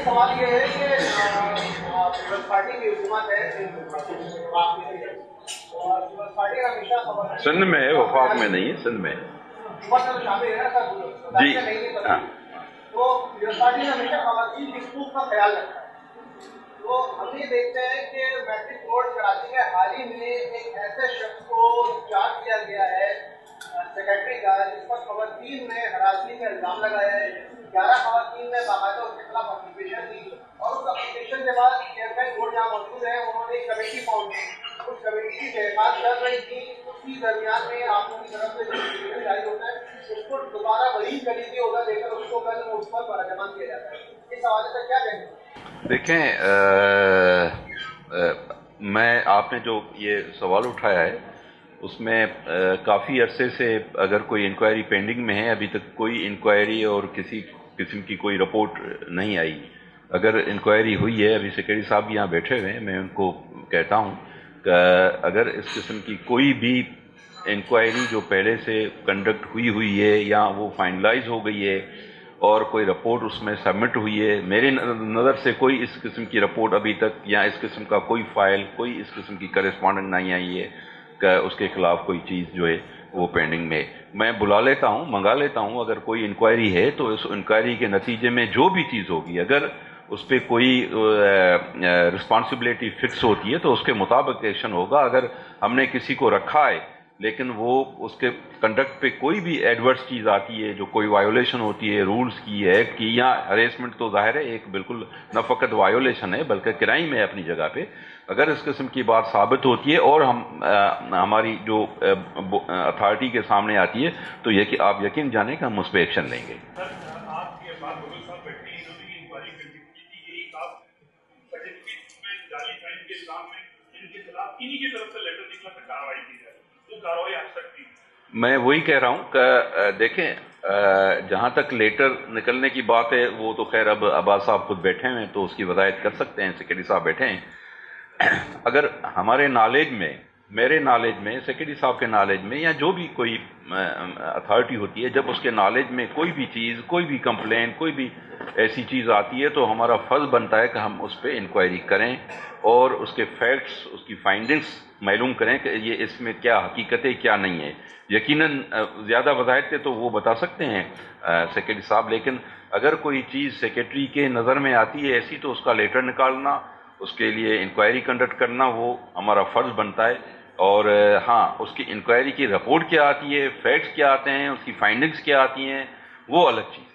سوال یہ ہے کہ پیپلز پارٹی کی حکومت ہے اور پیپلز پارٹی ہمیشہ سندھ میں ہے، وفاق میں نہیں ہے، سندھ میں حکومت میں شامل ہے نا سر، جی ہاں۔ تو پیپلز پارٹی نے ہمیشہ خواتین کی حقوق کا خیال رکھا ہے۔ تو ہم یہ دیکھتے ہیں کہ میٹرک بورڈ کراچی میں حال ہی میں ایک ایسے شخص کو چارج کیا گیا ہے سیکرٹری کا، جس پر خواتین نے ہراسانی کا الزام لگایا ہے۔ 11 خواتین نے باقاعدہ اس کے خلاف اپلیکیشن دی اور اس اپلیکیشن کے بعد چیئرمین بورڈ جہاں موجود ہے انہوں نے ایک کمیٹی فارم کی، اس کمیٹی کی تحقیقات کر رہی تھی۔ اسی درمیان میں آپ کی طرف سے جو نوٹیفکیشن جاری ہوتا ہے اس کو دوبارہ وہی کلیدی عہدہ دے کر اس کو کل اس پر براجمان کیا جاتا ہے۔ اس حوالے سے کیا کہیں گے؟ دیکھیں، آپ نے جو یہ سوال اٹھایا ہے اس میں کافی عرصے سے اگر کوئی انکوائری پینڈنگ میں ہے، ابھی تک کوئی انکوائری اور کسی قسم کی کوئی رپورٹ نہیں آئی۔ اگر انکوائری ہوئی ہے، ابھی سیکرٹری صاحب یہاں بیٹھے ہوئے ہیں، میں ان کو کہتا ہوں کہ اگر اس قسم کی کوئی بھی انکوائری جو پہلے سے کنڈکٹ ہوئی ہے یا وہ فائنلائز ہو گئی ہے اور کوئی رپورٹ اس میں سبمٹ ہوئی ہے، میرے نظر سے کوئی اس قسم کی رپورٹ ابھی تک یا اس قسم کا کوئی فائل، کوئی اس قسم کی کرسپونڈنگ نہیں آئی ہے کہ اس کے خلاف کوئی چیز جو ہے وہ پینڈنگ میں۔ میں بلا لیتا ہوں، منگا لیتا ہوں، اگر کوئی انکوائری ہے تو اس انکوائری کے نتیجے میں جو بھی چیز ہوگی، اگر اس پہ کوئی رسپانسبلٹی فکس ہوتی ہے تو اس کے مطابق ایکشن ہوگا۔ اگر ہم نے کسی کو رکھا ہے لیکن وہ اس کے کنڈکٹ پہ کوئی بھی ایڈورس چیز آتی ہے، جو کوئی وائیولیشن ہوتی ہے رولز کی، ایکٹ کی، یا ہریسمنٹ تو ظاہر ہے ایک بالکل نہ فقط وائیولیشن ہے بلکہ کرائم ہے اپنی جگہ پہ، اگر اس قسم کی بات ثابت ہوتی ہے اور ہماری جو اتھارٹی کے سامنے آتی ہے تو یہ کہ آپ یقین جانیں کہ ہم اس پہ ایکشن لیں گے۔ میں وہی کہہ رہا ہوں کہ دیکھیں، جہاں تک لیٹر نکلنے کی بات ہے وہ تو خیر اب عباس صاحب خود بیٹھے ہیں تو اس کی وضاحت کر سکتے ہیں، سیکرٹری صاحب بیٹھے ہیں۔ اگر ہمارے نالج میں، میرے نالج میں، سیکرٹری صاحب کے نالج میں، یا جو بھی کوئی اتھارٹی ہوتی ہے، جب اس کے نالج میں کوئی بھی چیز، کوئی بھی کمپلین، کوئی بھی ایسی چیز آتی ہے تو ہمارا فرض بنتا ہے کہ ہم اس پہ انکوائری کریں اور اس کے فیکٹس، اس کی فائنڈنگز معلوم کریں کہ یہ اس میں کیا حقیقت ہے کیا نہیں ہے۔ یقیناً زیادہ وضاحت تو وہ بتا سکتے ہیں سیکرٹری صاحب، لیکن اگر کوئی چیز سیکرٹری کے نظر میں آتی ہے ایسی تو اس کا لیٹر نکالنا، اس کے لیے انکوائری کنڈکٹ کرنا وہ ہمارا فرض بنتا ہے۔ اور ہاں، اس کی انکوائری کی رپورٹ کیا آتی ہے، فیکٹس کیا آتے ہیں، اس کی فائنڈنگز کیا آتی ہیں، وہ الگ چیز ہے۔